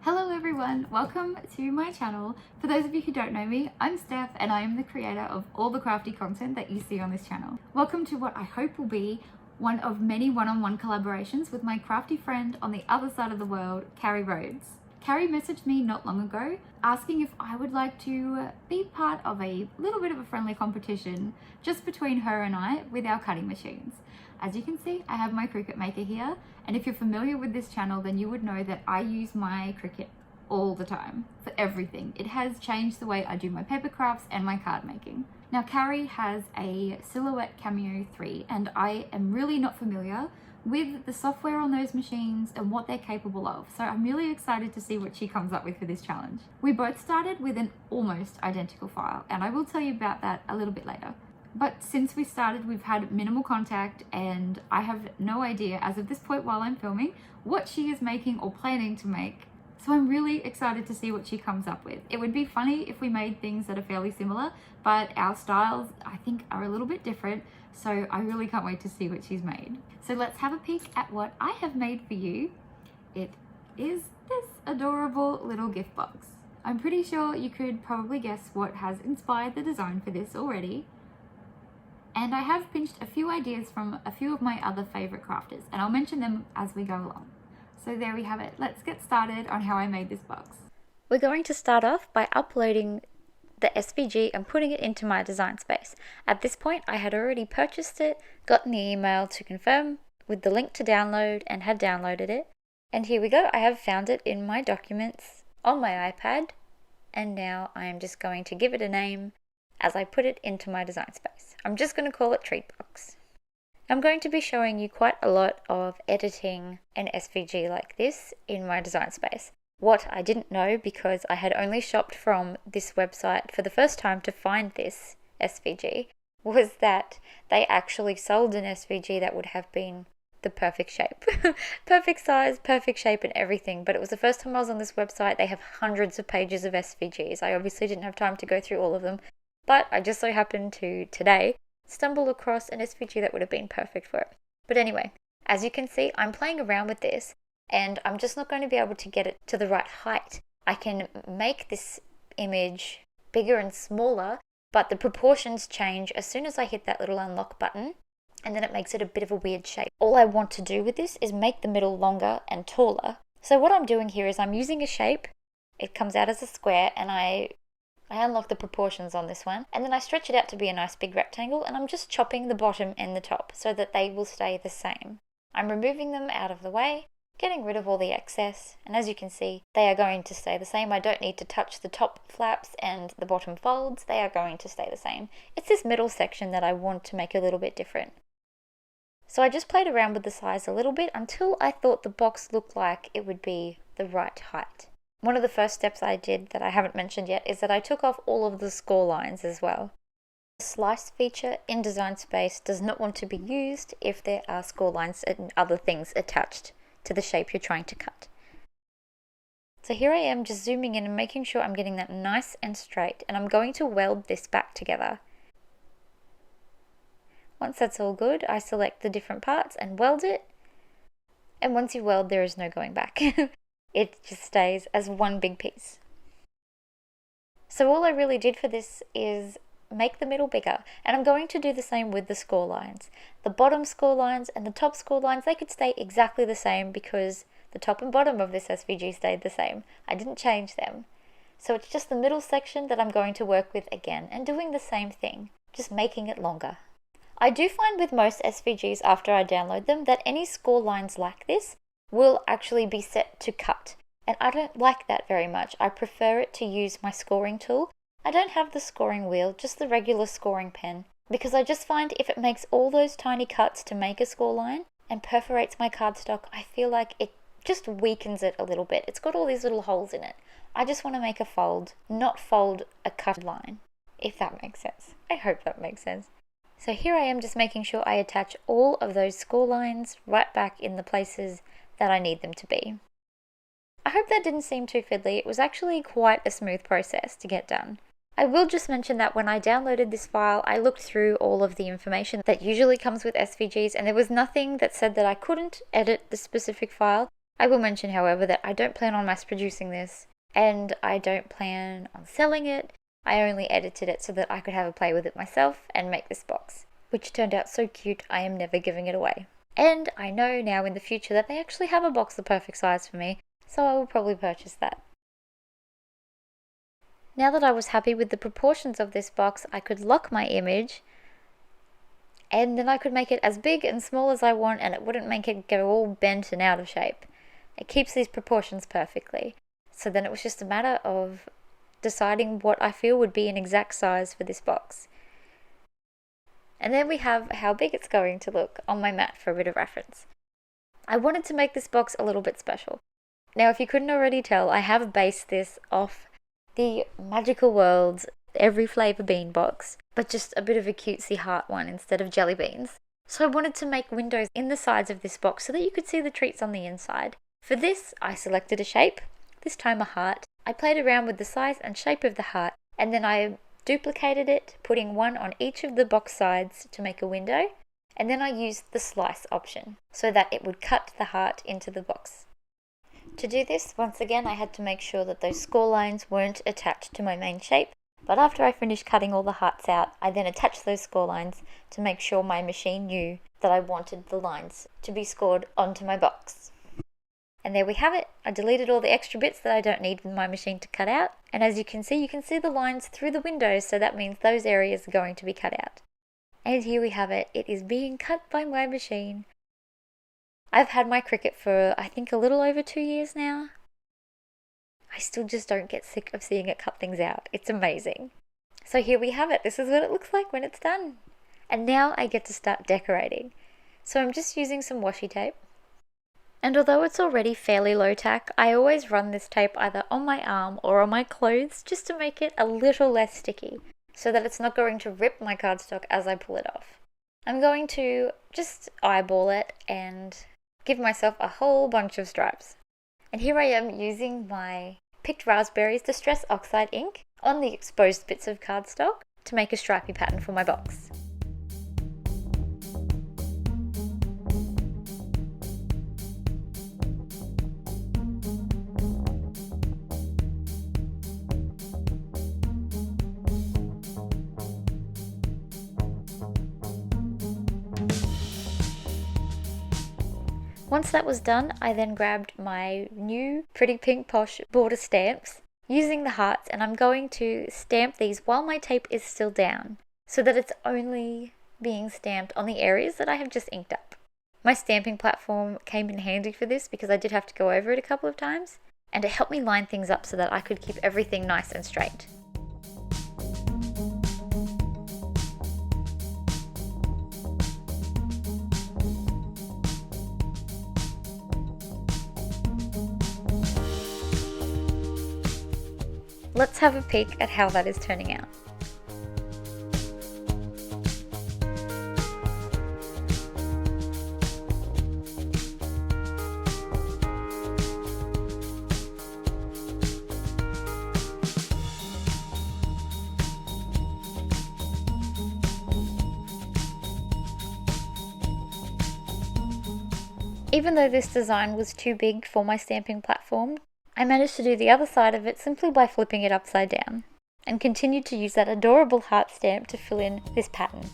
Hello everyone, welcome to my channel. For those of you who don't know me, I'm Steph and I am the creator of all the crafty content that you see on this channel. Welcome to what I hope will be one of many one-on-one collaborations with my crafty friend on the other side of the world, Carrie Rhodes. Carrie messaged me not long ago asking if I would like to be part of a little bit of a friendly competition just between her and I with our cutting machines. As you can see, I have my Cricut Maker here, and if you're familiar with this channel, then you would know that I use my Cricut all the time for everything. It has changed the way I do my paper crafts and my card making. Now, Carrie has a Silhouette Cameo 3, and I am really not familiar with the software on those machines and what they're capable of. So I'm really excited to see what she comes up with for this challenge. We both started with an almost identical file, and I will tell you about that a little bit later. But since we started, we've had minimal contact, and I have no idea as of this point while I'm filming what she is making or planning to make. So I'm really excited to see what she comes up with. It would be funny if we made things that are fairly similar, but our styles I think are a little bit different. So I really can't wait to see what she's made. So let's have a peek at what I have made for you. It is this adorable little gift box. I'm pretty sure you could probably guess what has inspired the design for this already. And I have pinched a few ideas from a few of my other favorite crafters, and I'll mention them as we go along. So there we have it. Let's get started on how I made this box. We're going to start off by uploading the SVG and putting it into my design space. At this point, I had already purchased it, gotten the email to confirm with the link to download, and had downloaded it. And here we go. I have found it in my documents on my iPad, and now I am just going to give it a name as I put it into my design space. I'm just going to call it Treat Box. I'm going to be showing you quite a lot of editing an SVG like this in my design space. What I didn't know, because I had only shopped from this website for the first time to find this SVG, was that they actually sold an SVG that would have been the perfect shape. Perfect size, perfect shape and everything. But it was the first time I was on this website. They have hundreds of pages of SVGs. I obviously didn't have time to go through all of them. But I just so happened to, today, stumble across an SVG that would have been perfect for it. But anyway, as you can see, I'm playing around with this, and I'm just not going to be able to get it to the right height. I can make this image bigger and smaller, but the proportions change as soon as I hit that little unlock button, and then it makes it a bit of a weird shape. All I want to do with this is make the middle longer and taller. So what I'm doing here is I'm using a shape. It comes out as a square, and I unlock the proportions on this one, and then I stretch it out to be a nice big rectangle, and I'm just chopping the bottom and the top so that they will stay the same. I'm removing them out of the way, getting rid of all the excess, and as you can see, they are going to stay the same. I don't need to touch the top flaps and the bottom folds. They are going to stay the same. It's this middle section that I want to make a little bit different. So I just played around with the size a little bit until I thought the box looked like it would be the right height. One of the first steps I did that I haven't mentioned yet is that I took off all of the score lines as well. The slice feature in Design Space does not want to be used if there are score lines and other things attached to the shape you're trying to cut. So here I am just zooming in and making sure I'm getting that nice and straight, and I'm going to weld this back together. Once that's all good, I select the different parts and weld it, and once you weld, there is no going back. It just stays as one big piece. So all I really did for this is make the middle bigger, and I'm going to do the same with the score lines. The bottom score lines and the top score lines, they could stay exactly the same because the top and bottom of this SVG stayed the same. I didn't change them. So it's just the middle section that I'm going to work with again and doing the same thing, just making it longer. I do find with most SVGs after I download them that any score lines like this will actually be set to cut, and I don't like that very much. I prefer it to use my scoring tool. I don't have the scoring wheel, just the regular scoring pen, because I just find if it makes all those tiny cuts to make a score line and perforates my cardstock, I feel like it just weakens it a little bit. It's got all these little holes in it. I just want to make a fold, not fold a cut line, if that makes sense. I hope that makes sense. So here I am just making sure I attach all of those score lines right back in the places that I need them to be. I hope that didn't seem too fiddly. It was actually quite a smooth process to get done. I will just mention that when I downloaded this file, I looked through all of the information that usually comes with SVGs, and there was nothing that said that I couldn't edit the specific file. I will mention, however, that I don't plan on mass producing this, and I don't plan on selling it. I only edited it so that I could have a play with it myself and make this box, which turned out so cute I am never giving it away. And I know now in the future that they actually have a box the perfect size for me, so I will probably purchase that. Now that I was happy with the proportions of this box, I could lock my image, and then I could make it as big and small as I want, and it wouldn't make it go all bent and out of shape. It keeps these proportions perfectly. So then it was just a matter of deciding what I feel would be an exact size for this box. And then we have how big it's going to look on my mat for a bit of reference. I wanted to make this box a little bit special. Now, if you couldn't already tell, I have based this off the Magical World's Every Flavour Bean box, but just a bit of a cutesy heart one instead of jelly beans. So I wanted to make windows in the sides of this box so that you could see the treats on the inside. For this, I selected a shape, this time a heart. I played around with the size and shape of the heart, and then I duplicated it, putting one on each of the box sides to make a window, and then I used the slice option so that it would cut the heart into the box. To do this, once again, I had to make sure that those score lines weren't attached to my main shape, but after I finished cutting all the hearts out, I then attached those score lines to make sure my machine knew that I wanted the lines to be scored onto my box. And there we have it. I deleted all the extra bits that I don't need in my machine to cut out. And as you can see the lines through the windows, so that means those areas are going to be cut out. And here we have it. It is being cut by my machine. I've had my Cricut for, I think, a little over 2 years now. I still just don't get sick of seeing it cut things out. It's amazing. So here we have it. This is what it looks like when it's done. And now I get to start decorating. So I'm just using some washi tape. And although it's already fairly low tack, I always run this tape either on my arm or on my clothes just to make it a little less sticky, so that it's not going to rip my cardstock as I pull it off. I'm going to just eyeball it and give myself a whole bunch of stripes. And here I am using my Picked Raspberries Distress Oxide ink on the exposed bits of cardstock to make a stripy pattern for my box. Once that was done, I then grabbed my new Pretty Pink Posh border stamps using the hearts, and I'm going to stamp these while my tape is still down so that it's only being stamped on the areas that I have just inked up. My stamping platform came in handy for this because I did have to go over it a couple of times, and it helped me line things up so that I could keep everything nice and straight. Let's have a peek at how that is turning out. Even though this design was too big for my stamping platform, I managed to do the other side of it simply by flipping it upside down, and continued to use that adorable heart stamp to fill in this pattern.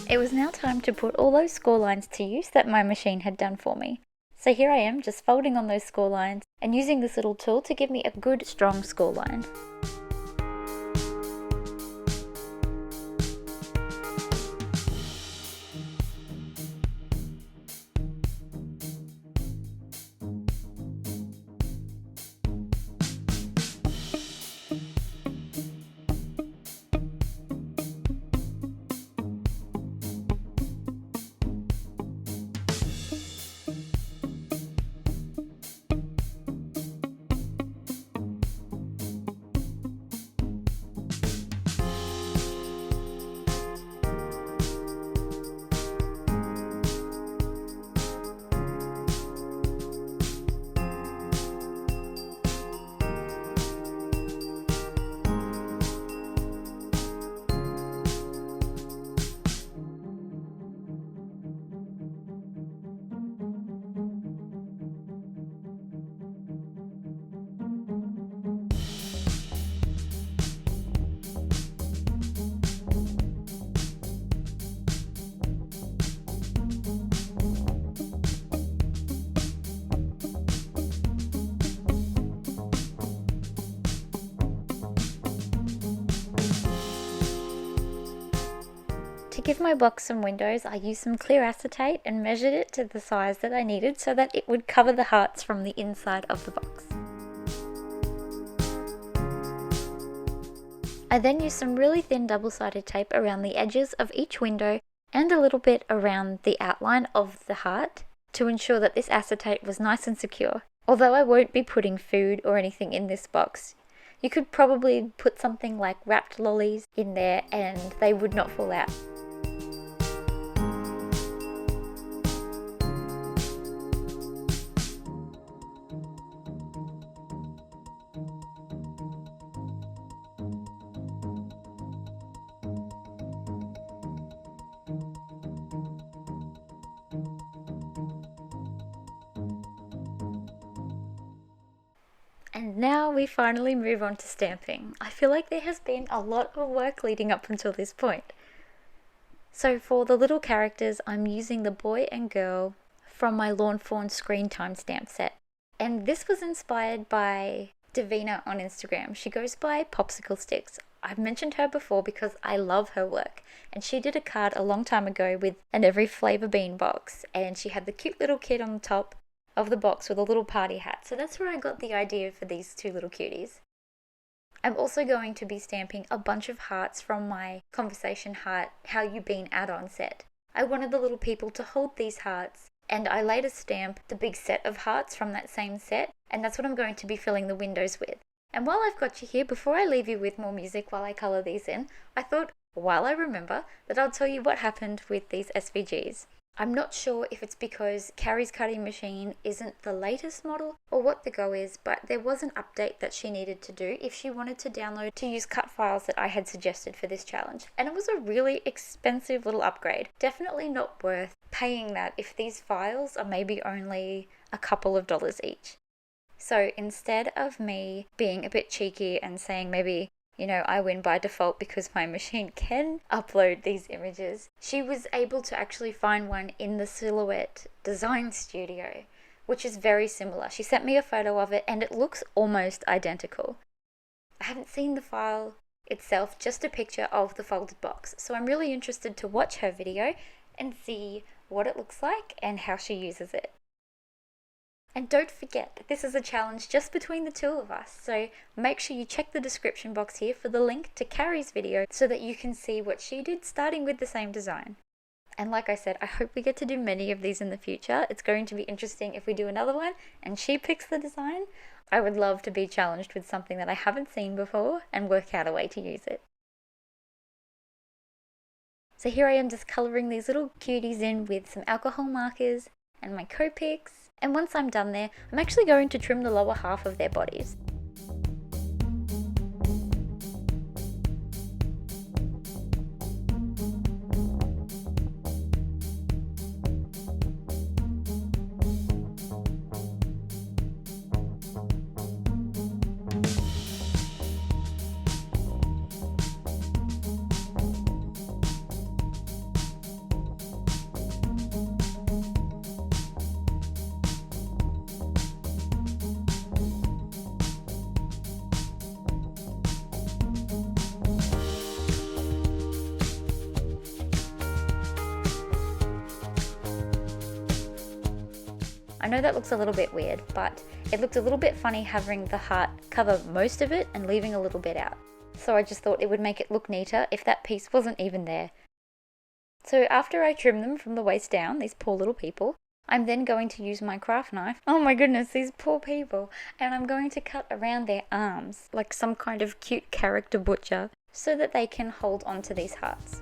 It was now time to put all those score lines to use that my machine had done for me. So here I am, just folding on those score lines and using this little tool to give me a good strong score line. give my box some windows, I used some clear acetate and measured it to the size that I needed so that it would cover the hearts from the inside of the box. I then used some really thin double-sided tape around the edges of each window and a little bit around the outline of the heart to ensure that this acetate was nice and secure. Although I won't be putting food or anything in this box, you could probably put something like wrapped lollies in there and they would not fall out. And now we finally move on to stamping. I feel like there has been a lot of work leading up until this point. So for the little characters, I'm using the boy and girl from my Lawn Fawn screen time stamp set. And this was inspired by Davina on Instagram. She goes by Popsicle Sticks. I've mentioned her before because I love her work. And she did a card a long time ago with an every flavour bean box. And she had the cute little kid on the top of the box with a little party hat. So that's where I got the idea for these two little cuties. I'm also going to be stamping a bunch of hearts from my Conversation Heart How You Been add-on set. I wanted the little people to hold these hearts, and I later stamped the big set of hearts from that same set, and that's what I'm going to be filling the windows with. And while I've got you here, before I leave you with more music while I colour these in, I thought, while I remember, that I'll tell you what happened with these SVGs. I'm not sure if it's because Carrie's cutting machine isn't the latest model or what the go is, but there was an update that she needed to do if she wanted to download to use cut files that I had suggested for this challenge. And it was a really expensive little upgrade. Definitely not worth paying that if these files are maybe only a couple of dollars each. So instead of me being a bit cheeky and saying maybe, I win by default because my machine can upload these images, she was able to actually find one in the Silhouette Design Studio, which is very similar. She sent me a photo of it and it looks almost identical. I haven't seen the file itself, just a picture of the folded box. So I'm really interested to watch her video and see what it looks like and how she uses it. And don't forget, this is a challenge just between the two of us, so make sure you check the description box here for the link to Carrie's video so that you can see what she did starting with the same design. And like I said, I hope we get to do many of these in the future. It's going to be interesting if we do another one and she picks the design. I would love to be challenged with something that I haven't seen before and work out a way to use it. So here I am just colouring these little cuties in with some alcohol markers and my Copics. And once I'm done there, I'm actually going to trim the lower half of their bodies. I know that looks a little bit weird, but it looked a little bit funny having the heart cover most of it and leaving a little bit out. So I just thought it would make it look neater if that piece wasn't even there. So after I trim them from the waist down, these poor little people, I'm then going to use my craft knife. Oh my goodness, these poor people. And I'm going to cut around their arms like some kind of cute character butcher so that they can hold onto these hearts.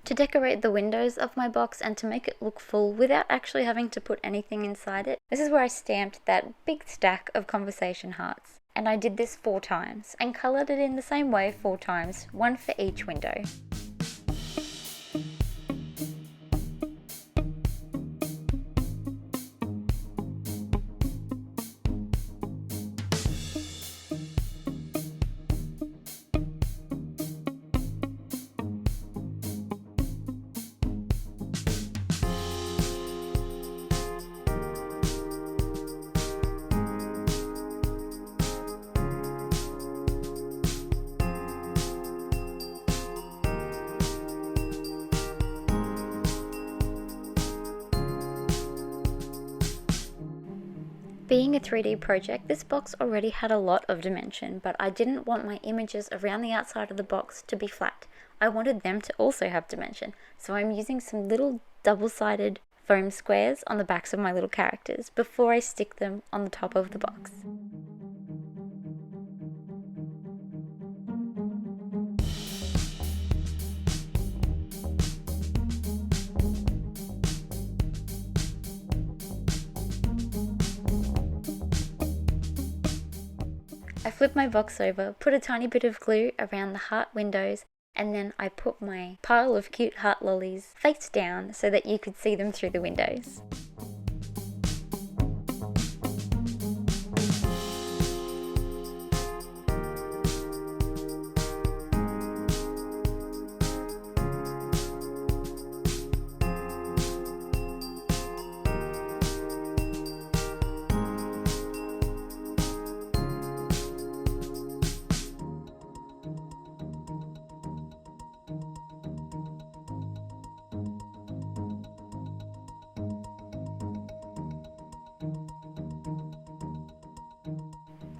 To decorate the windows of my box and to make it look full without actually having to put anything inside it, this is where I stamped that big stack of conversation hearts. And I did this 4 times and coloured it in the same way 4 times, one for each window. Being a 3D project, this box already had a lot of dimension, but I didn't want my images around the outside of the box to be flat. I wanted them to also have dimension, so I'm using some little double-sided foam squares on the backs of my little characters before I stick them on the top of the box. I flipped my box over, put a tiny bit of glue around the heart windows, and then I put my pile of cute heart lollies face down so that you could see them through the windows.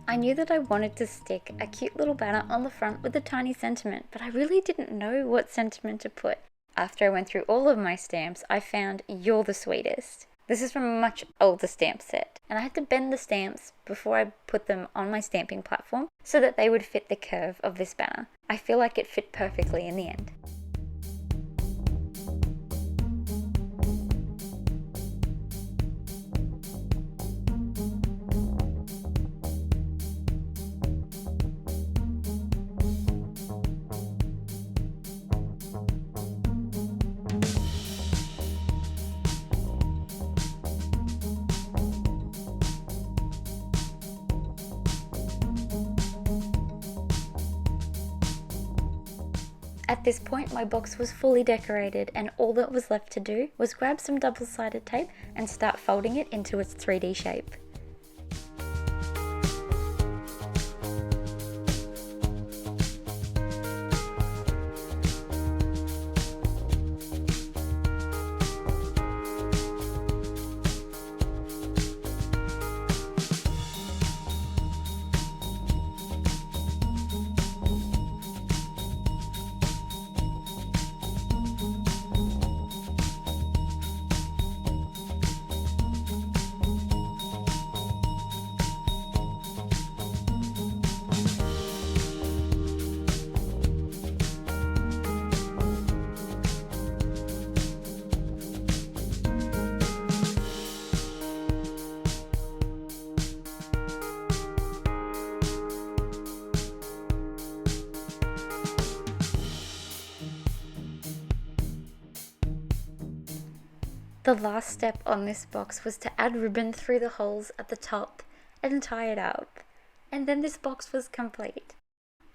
I knew that I wanted to stick a cute little banner on the front with a tiny sentiment, but I really didn't know what sentiment to put. After I went through all of my stamps, I found "You're the Sweetest." This is from a much older stamp set, and I had to bend the stamps before I put them on my stamping platform so that they would fit the curve of this banner. I feel like it fit perfectly in the end. At this point, my box was fully decorated, and all that was left to do was grab some double-sided tape and start folding it into its 3D shape. The last step on this box was to add ribbon through the holes at the top and tie it up. And then this box was complete.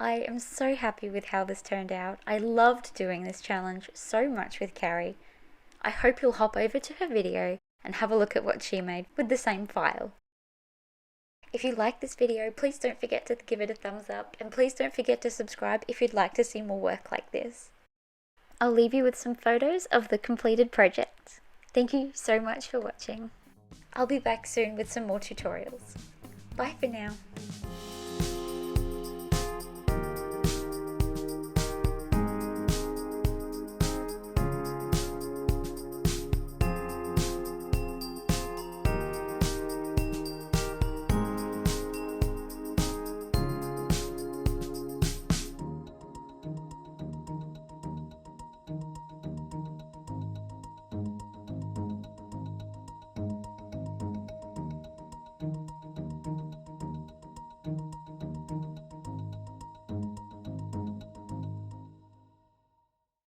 I am so happy with how this turned out. I loved doing this challenge so much with Carrie. I hope you'll hop over to her video and have a look at what she made with the same file. If you like this video, please don't forget to give it a thumbs up, and please don't forget to subscribe if you'd like to see more work like this. I'll leave you with some photos of the completed project. Thank you so much for watching. I'll be back soon with some more tutorials. Bye for now.